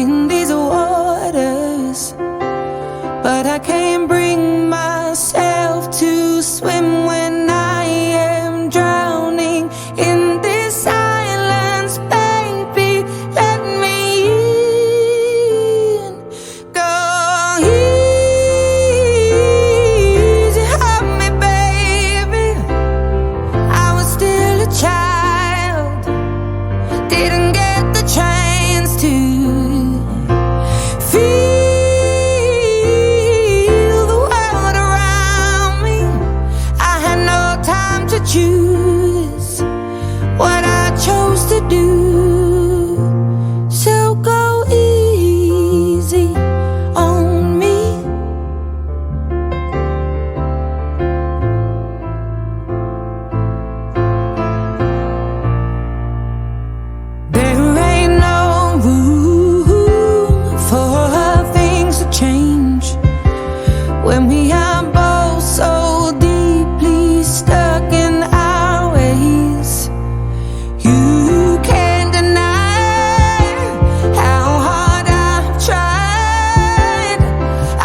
in these waters, but I can't bring myself to swim when I am drowning in this silence. Baby, let me in. Go easy on me, baby. I was still a child, didn't get the chance to feel the world around me. I had no time to choose what I chose to do. So go easy on me. There ain't no room for things to change when we are both so deeply stuck in our ways. You can't deny how hard I've tried.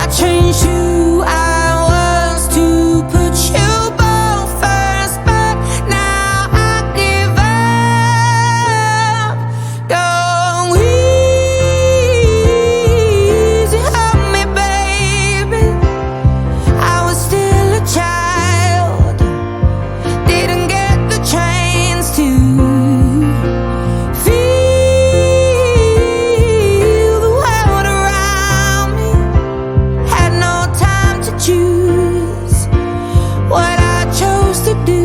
I changed who I was to put you both first, but now I give up. Go easy on me, baby. I was still a child, didn't get the chance to feel the world around me. Had no time to choose what I chose to do.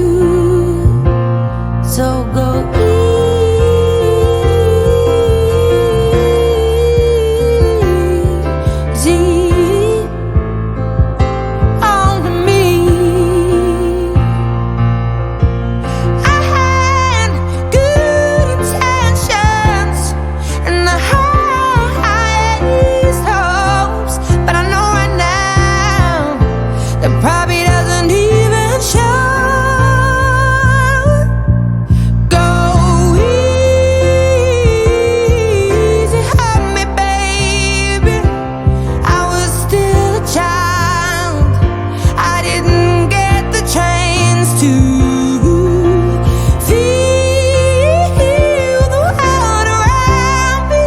So go easy on me. I had good intentions and the highest hopes, but I know right now that probably doesn't even show. Go easy on me, baby. I was still a child, I didn't get the chance to feel the world around me.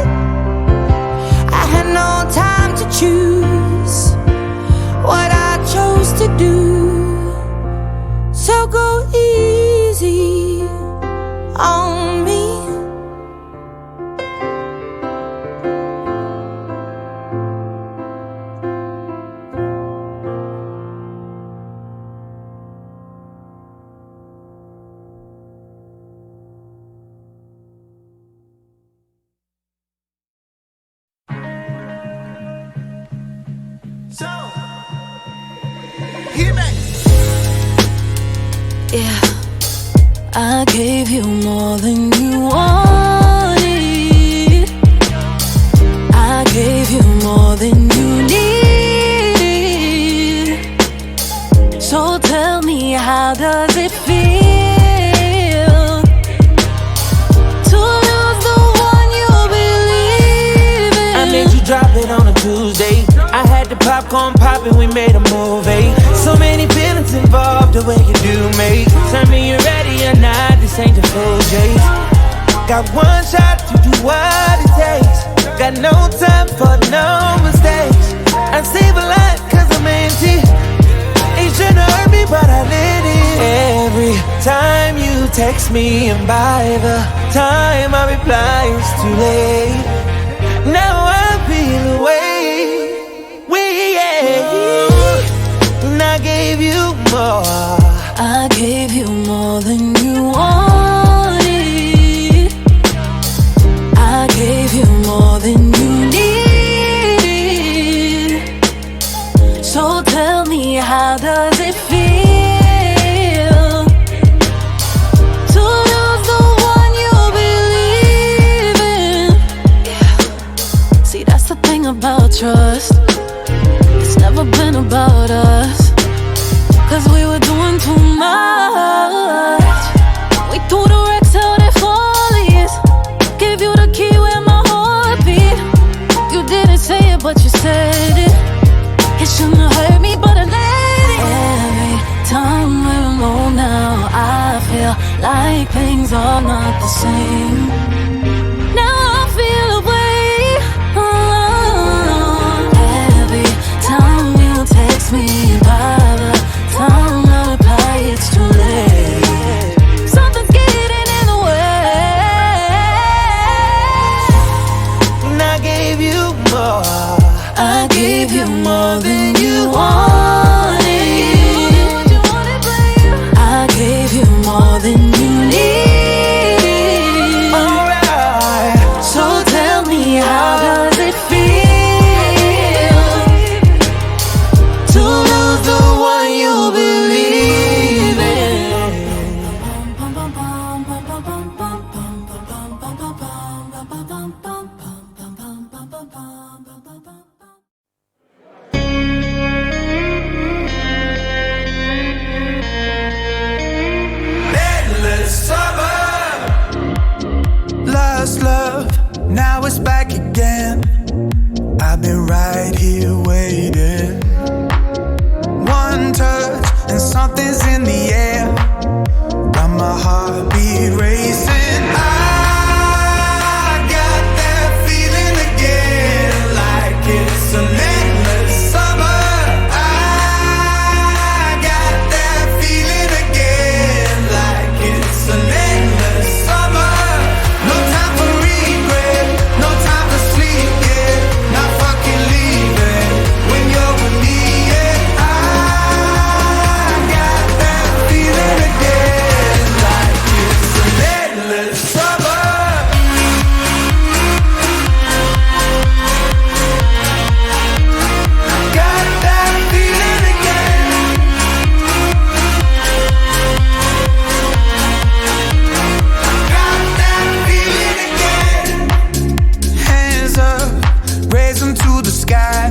I had no time to choose what I chose to do. So go easy on me. So, hear me. Yeah, I gave you more than you wanted. I gave you more than you needed. So tell me, how does it feel to lose the one you believe in? I made you drop it on a Tuesday. I had the popcorn poppin', we made a movie. So many feelings involved, the way you do me. Tell me you're ready or not, this ain't the full chase. Got one shot to do what it takes. Got no time for no mistakes. I save a lot cause I'm empty. Ain't tryna hurt me but I let it. Every time you text me and by the time I reply it's too late. Now I feel away. And I gave you more. I gave you more than you wanted. I gave you more than you needed. So tell me, how does it feel to lose the one you believe in? Yeah. See, that's the thing about trust. It's never been about us, 'cause we were doing too much. We threw the Rex out at Follies. Gave you the key where my heart beat. are not the same. Now I feel away. Every time you text me, by the time I reply, it's too late. Something's getting in the way. And I gave you more. I gave you more than you wanted. I gave you more than you need. Alright. So tell me, how does it feel to lose the one you believe in? Endless summer. Lost love, now it's back again. I've been right here waiting. One touch and something's in the air. Got my heartbeat racing. I got that feeling again, like it's an endless summer. I got that feeling again, like it's an endless summer. No time for regret, no time to sleep, yeah. Not fucking leaving when you're with me, yeah. I got that feeling again, like it's an endless summer. Got that feeling again. Got that feeling again. Hands up, raise them to the sky.